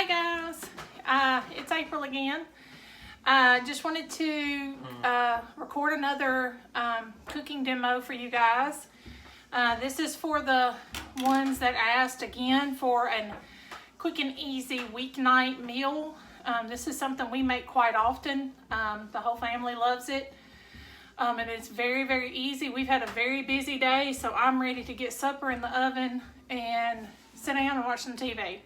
Hey guys, it's April again. Just wanted to record another cooking demo for you guys. This is for the ones that asked again for a quick and easy weeknight meal. This is something we make quite often. The whole family loves it. And it's very, very easy. We've had a very busy day, so I'm ready to get supper in the oven and sit down and watch some TV.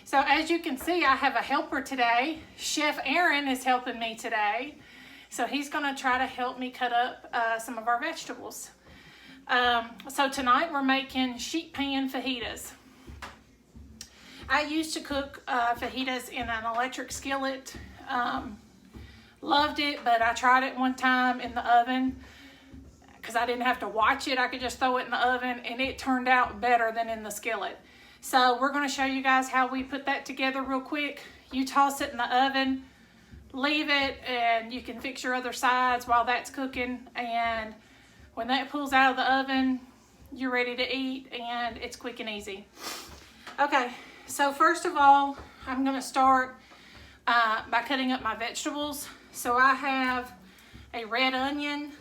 So as you can see, I have a helper today. Chef Aaron is helping me today. So he's gonna try to help me cut up some of our vegetables. So tonight we're making sheet pan fajitas. I used to cook fajitas in an electric skillet. Loved it, but I tried it one time in the oven because I didn't have to watch it. I could just throw it in the oven and it turned out better than in the skillet. So we're going to show you guys how we put that together real quick. You toss it in the oven, leave it, and you can fix your other sides while that's cooking. And when that pulls out of the oven, you're ready to eat, and it's quick and easy. Okay, so first of all, I'm going to start by cutting up my vegetables. So I have a red onion.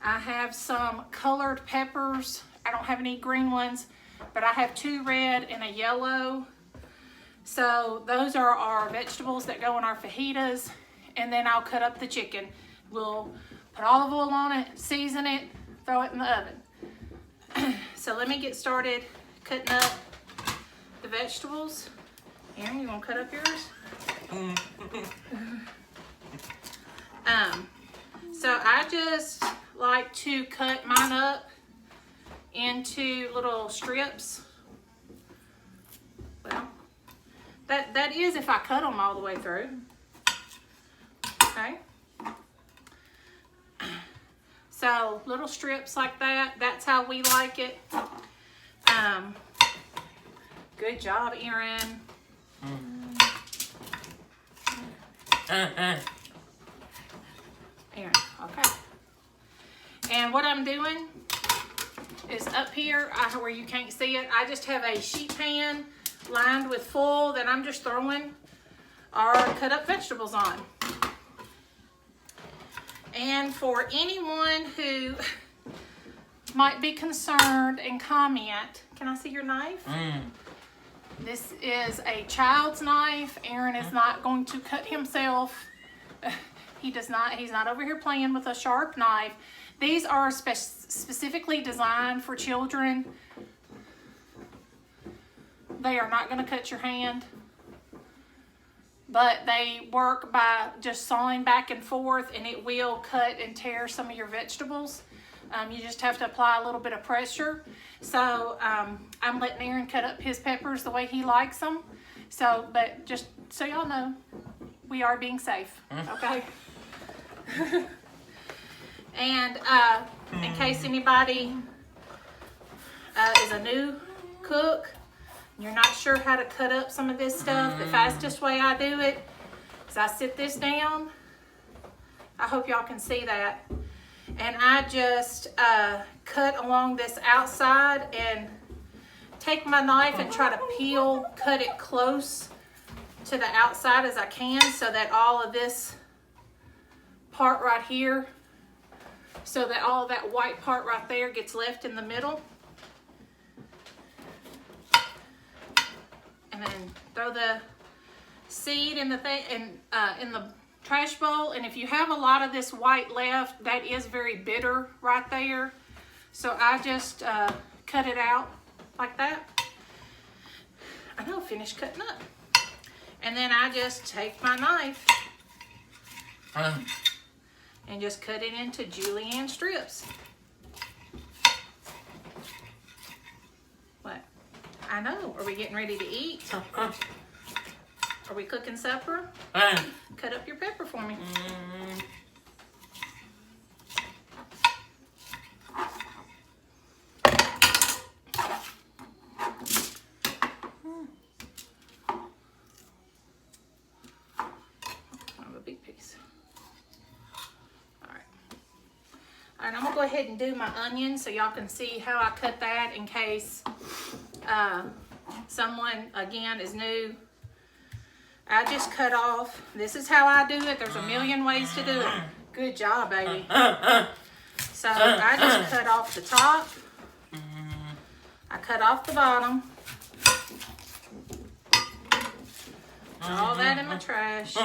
I have some colored peppers. I don't have any green ones, but I have 2 red and a yellow. So those are our vegetables that go in our fajitas. And then I'll cut up the chicken. We'll put olive oil on it, season it, throw it in the oven. So let me get started cutting up the vegetables. Aaron, you want to cut up yours? So I just like to cut mine up into little strips. Well, that is if I cut them all the way through. Okay. So little strips like that. That's how we like it. Good job, Aaron. Aaron, okay. And what I'm doing is up here where you can't see it, I just have a sheet pan lined with foil that I'm just throwing our cut up vegetables on. And for anyone who might be concerned and comment, can I see your knife? This is a child's knife. Aaron is not going to cut himself. He's not over here playing with a sharp knife. These are specifically designed for children. They are not going to cut your hand, but they work by just sawing back and forth, and it will cut and tear some of your vegetables. You just have to apply a little bit of pressure. So I'm letting Aaron cut up his peppers the way he likes them. So, but just so y'all know, we are being safe, okay? And in case anybody is a new cook, you're not sure how to cut up some of this stuff, the fastest way I do it is I sit this down. I hope y'all can see that. And I just cut along this outside and take my knife and try to cut it close to the outside as I can, so that all of this part right here, so that all that white part right there gets left in the middle. And then throw the seed in the thing in the trash bowl. And if you have a lot of this white left, that is very bitter right there. So I just cut it out like that. I know, finish cutting up. And then I just take my knife and just cut it into julienne strips. What? I know. Are we getting ready to eat? Are we cooking supper? Cut up your pepper for me. A big piece. All right. And I'm gonna go ahead and do my onion so y'all can see how I cut that in case someone, again, is new I just cut off. This is how I do it. There's a million ways to do it. Good job, baby. So I just cut off the top. I cut off the bottom. All that in my trash.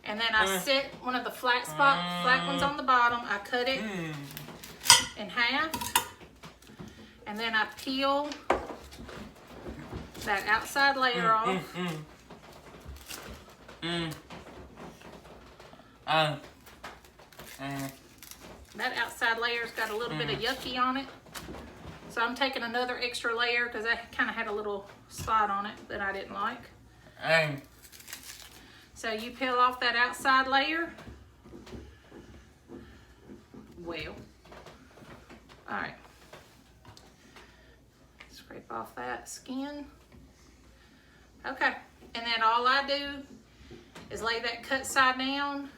And then I set one of the flat ones on the bottom. I cut it in half. And then I peel that outside layer off. That outside layer's got a little bit of yucky on it. So I'm taking another extra layer because that kind of had a little spot on it that I didn't like. So you peel off that outside layer. Well, all right. Scrape off that skin. Okay, and then all I do is lay that cut side down,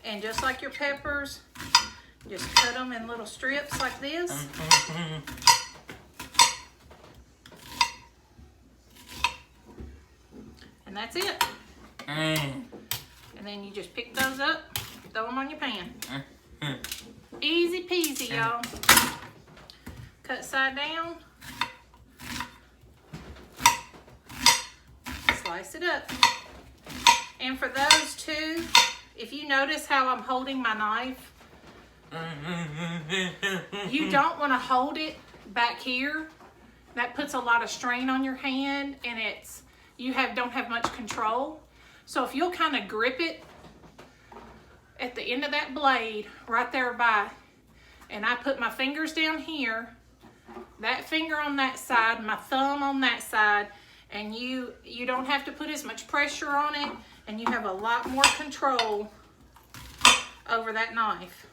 and just like your peppers, just cut them in little strips like this. And that's it. And then you just pick those up, throw them on your pan. Easy peasy, y'all. Cut side down. Slice it up. And for those two, if you notice how I'm holding my knife, you don't want to hold it back here. That puts a lot of strain on your hand, and you don't have much control. So if you'll kind of grip it at the end of that blade right there and I put my fingers down here, that finger on that side, my thumb on that side, and you don't have to put as much pressure on it, and you have a lot more control over that knife.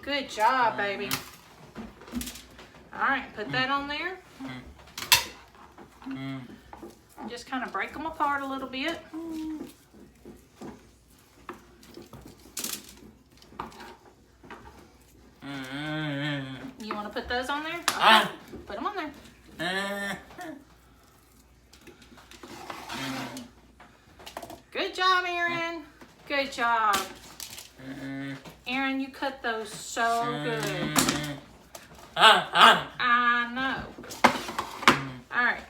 Good job, baby. All right, put that on there. Just kind of break them apart a little bit. You want to put those on there? Okay. Put them on there. Good job, Aaron. Good job. Aaron, you cut those so good. I know. All right.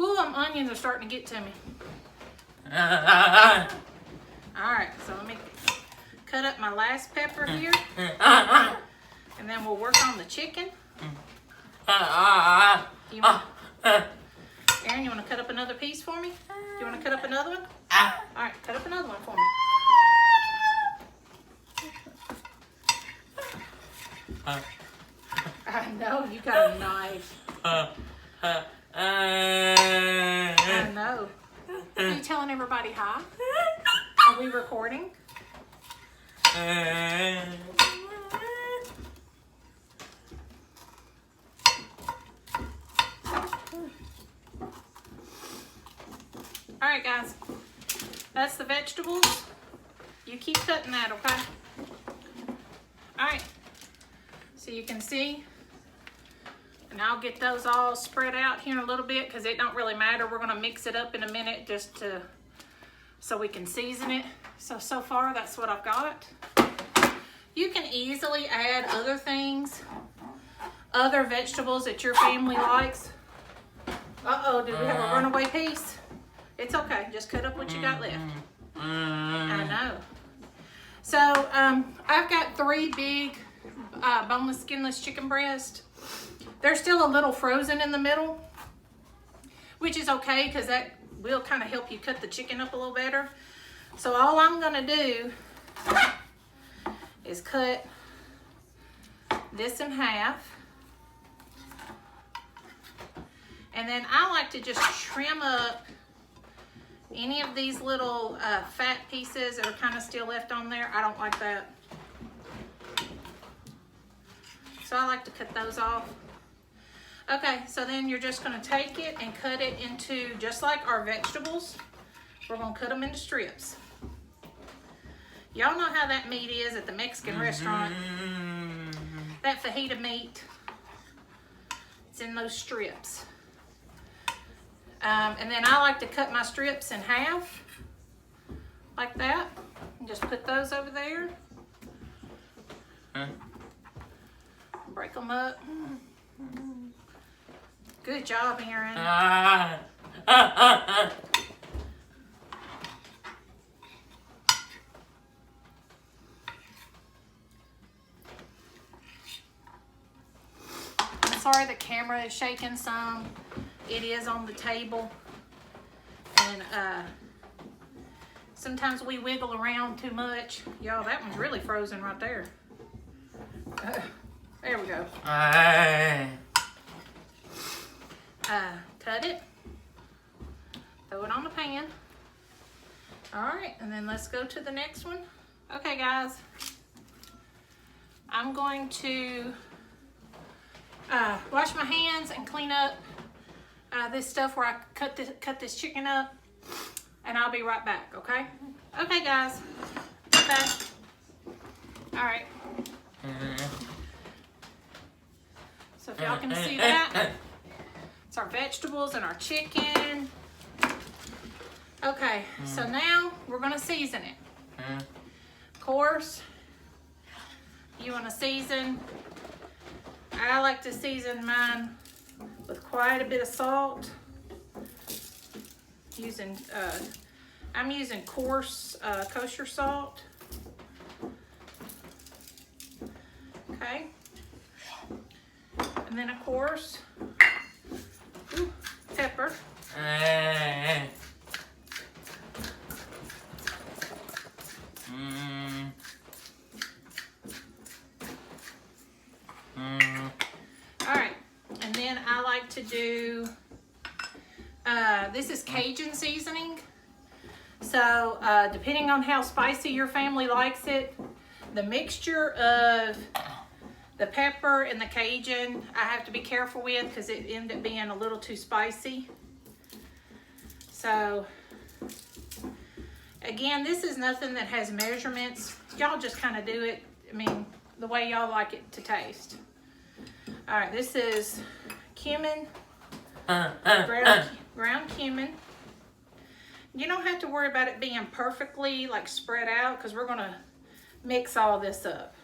Ooh, them onions are starting to get to me. All right, so let me cut up my last pepper here. And then we'll work on the chicken. Aaron, you want to cut up another piece for me? Do you want to cut up another one? All right, cut up another one for me. I know, you got a knife. I know. Are you telling everybody hi? Are we recording? All right, guys. That's the vegetables. You keep cutting that, okay? All right. So you can see, and I'll get those all spread out here in a little bit because it don't really matter. We're gonna mix it up in a minute so we can season it. So far that's what I've got. You can easily add other things, other vegetables that your family likes. Uh-oh, did we have a runaway piece? It's okay, just cut up what you got left. I know. So I've got 3 big boneless, skinless chicken breast. They're still a little frozen in the middle, which is okay because that will kind of help you cut the chicken up a little better. So all I'm gonna do is cut this in half. And then I like to just trim up any of these little fat pieces that are kind of still left on there. I don't like that. So I like to cut those off. Okay, so then you're just gonna take it and cut it into, just like our vegetables, we're gonna cut them into strips. Y'all know how that meat is at the Mexican restaurant. That fajita meat, it's in those strips. And then I like to cut my strips in half, like that. And just put those over there. Break them up. Good job, Aaron. I'm sorry the camera is shaking some. It is on the table. And sometimes we wiggle around too much. Y'all, that one's really frozen right there. There we go. Cut it. Throw it on the pan. All right, and then let's go to the next one. Okay, guys. I'm going to wash my hands and clean up this stuff where I cut this chicken up, and I'll be right back, okay? Okay, guys. Okay. All right. So if y'all can see that, it's our vegetables and our chicken. Okay, so now we're gonna season it. Of course, you wanna season. I like to season mine with quite a bit of salt. I'm using coarse kosher salt. Okay. And then of course, pepper. All right, and then I like to do, this is Cajun seasoning. So depending on how spicy your family likes it, the mixture of the pepper and the Cajun, I have to be careful with because it ended up being a little too spicy. So, again, this is nothing that has measurements. Y'all just kind of do it, I mean, the way y'all like it to taste. All right, this is cumin, ground cumin. You don't have to worry about it being perfectly like spread out because we're gonna mix all this up.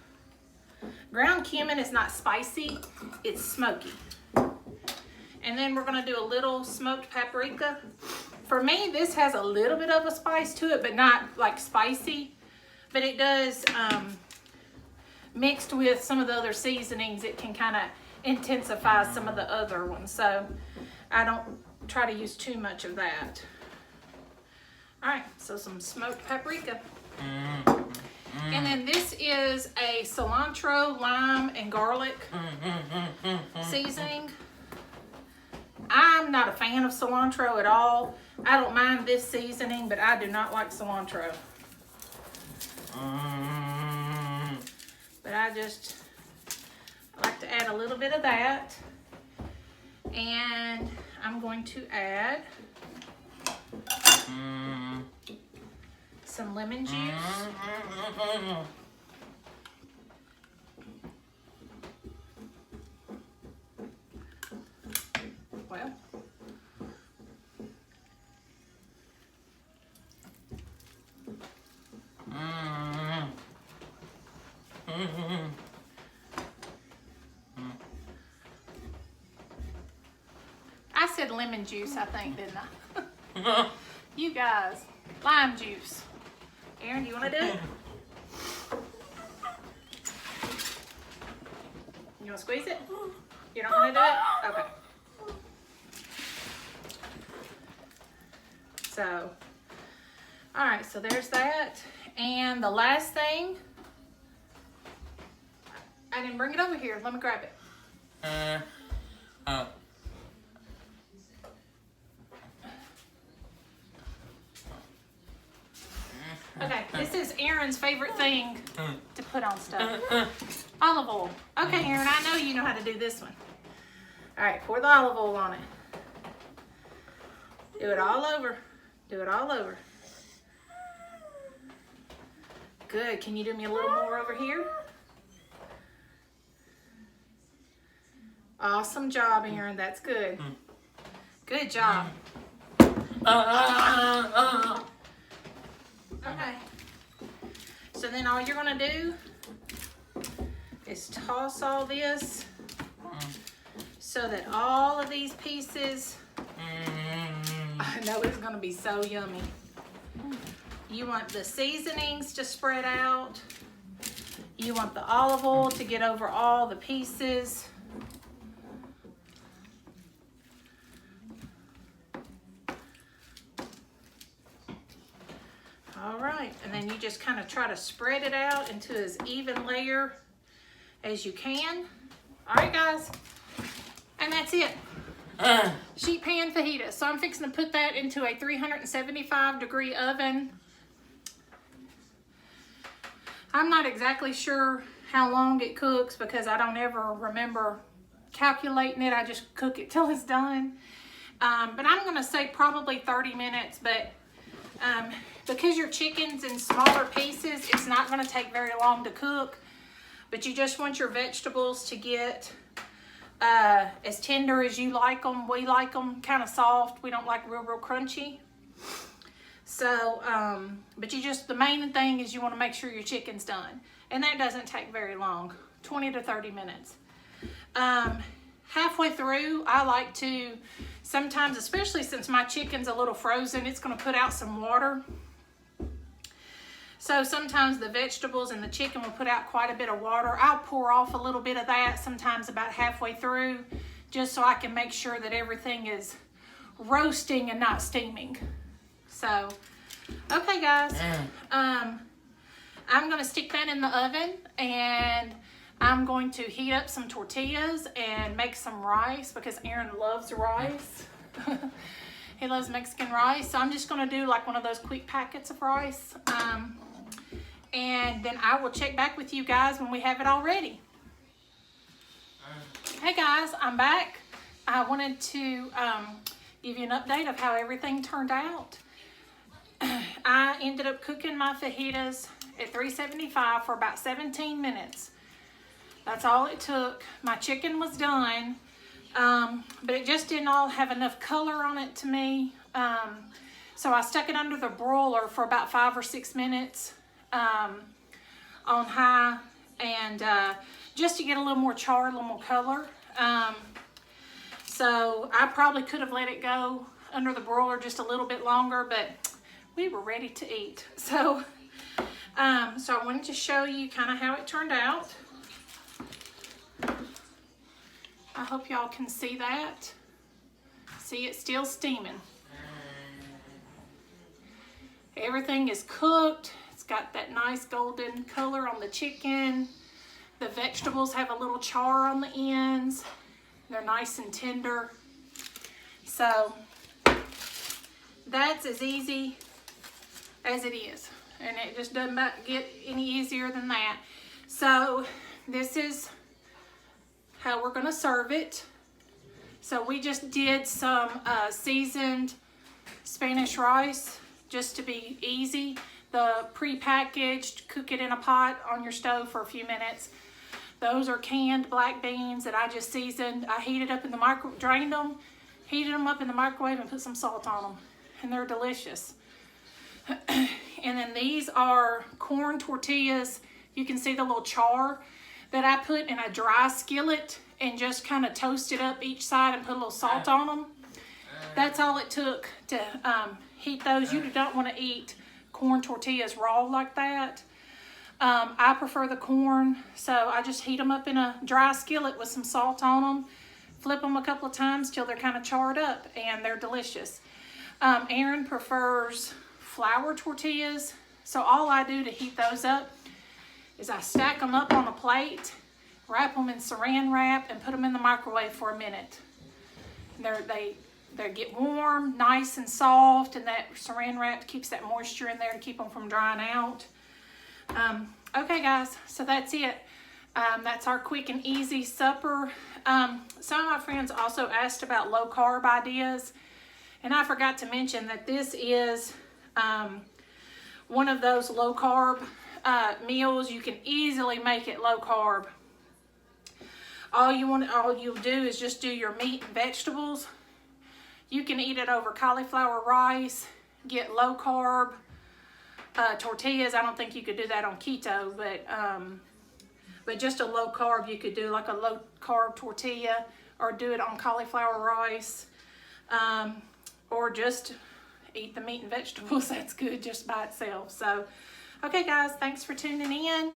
Ground cumin is not spicy, it's smoky. And then we're gonna do a little smoked paprika. For me, this has a little bit of a spice to it, but not like spicy. But it does, mixed with some of the other seasonings, it can kind of intensify some of the other ones. So I don't try to use too much of that. All right, so some smoked paprika. And then this is a cilantro, lime, and garlic seasoning. I'm not a fan of cilantro at all. I don't mind this seasoning, but I do not like cilantro. But I like to add a little bit of that. And I'm going to add some lemon juice. Well, I said lemon juice, I think, didn't I? You guys, lime juice. Aaron, you want to do it? You want to squeeze it? You don't want to do it? Okay. So, all right, so there's that. And the last thing, I didn't bring it over here. Let me grab it. Okay, this is Aaron's favorite thing to put on stuff. Olive oil. Okay, Aaron, I know you know how to do this one. All right, pour the olive oil on it. Do it all over. Do it all over. Good. Can you do me a little more over here? Awesome job, Aaron. That's good. Good job. Okay. So then all you're gonna do is toss all this so that all of these pieces, I know it's gonna be so yummy. You want the seasonings to spread out. You want the olive oil to get over all the pieces. All right, and then you just kind of try to spread it out into as even layer as you can. All right, guys, and that's it. Sheet pan fajitas. So I'm fixing to put that into a 375-degree oven. I'm not exactly sure how long it cooks because I don't ever remember calculating it. I just cook it till it's done. But I'm gonna say probably 30 minutes, but because your chicken's in smaller pieces, it's not gonna take very long to cook, but you just want your vegetables to get as tender as you like them. We like them kind of soft. We don't like real crunchy. So, but the main thing is you want to make sure your chicken's done. And that doesn't take very long, 20 to 30 minutes. Halfway through, I like to, sometimes, especially since my chicken's a little frozen, it's going to put out some water. So sometimes the vegetables and the chicken will put out quite a bit of water. I'll pour off a little bit of that sometimes about halfway through, just so I can make sure that everything is roasting and not steaming. So, okay guys, I'm gonna stick that in the oven and I'm going to heat up some tortillas and make some rice because Aaron loves rice. He loves Mexican rice. So I'm just gonna do like one of those quick packets of rice. And then I will check back with you guys when we have it all ready. Hey guys, I'm back. I wanted to give you an update of how everything turned out. I ended up cooking my fajitas at 375 for about 17 minutes. That's all it took. My chicken was done, but it just didn't all have enough color on it to me. So I stuck it under the broiler for about 5 or 6 minutes on high, and just to get a little more char, a little more color. So I probably could have let it go under the broiler just a little bit longer, but we were ready to eat. So, so I wanted to show you kind of how it turned out. I hope y'all can see that. See, it's still steaming. Everything is cooked. It's got that nice golden color on the chicken. The vegetables have a little char on the ends. They're nice and tender. So that's as easy as it is, and it just doesn't get any easier than that. So this is how we're gonna serve it. So we just did some seasoned Spanish rice just to be easy. The pre-packaged, cook it in a pot on your stove for a few minutes. Those are canned black beans that I just seasoned. I heated up in the microwave, drained them, heated them up in the microwave and put some salt on them, and they're delicious. And then these are corn tortillas. You can see the little char that I put in a dry skillet and just kind of toasted up each side and put a little salt on them. That's all it took to heat those. You do not want to eat corn tortillas raw like that. I prefer the corn, so I just heat them up in a dry skillet with some salt on them, flip them a couple of times till they're kind of charred up, and they're delicious. Aaron prefers flour tortillas, so all I do to heat those up is I stack them up on a plate, wrap them in saran wrap, and put them in the microwave for a minute. They get warm, nice and soft, and that saran wrap keeps that moisture in there to keep them from drying out. Okay guys, so that's it. That's our quick and easy supper. Some of my friends also asked about low carb ideas, and I forgot to mention that this is one of those low carb meals. You can easily make it low carb. All you'll do is just do your meat and vegetables. You can eat it over cauliflower rice, get low carb tortillas. I don't think you could do that on keto, but just a low carb, you could do like a low carb tortilla, or do it on cauliflower rice, or just eat the meat and vegetables. That's good just by itself. So, okay guys, thanks for tuning in.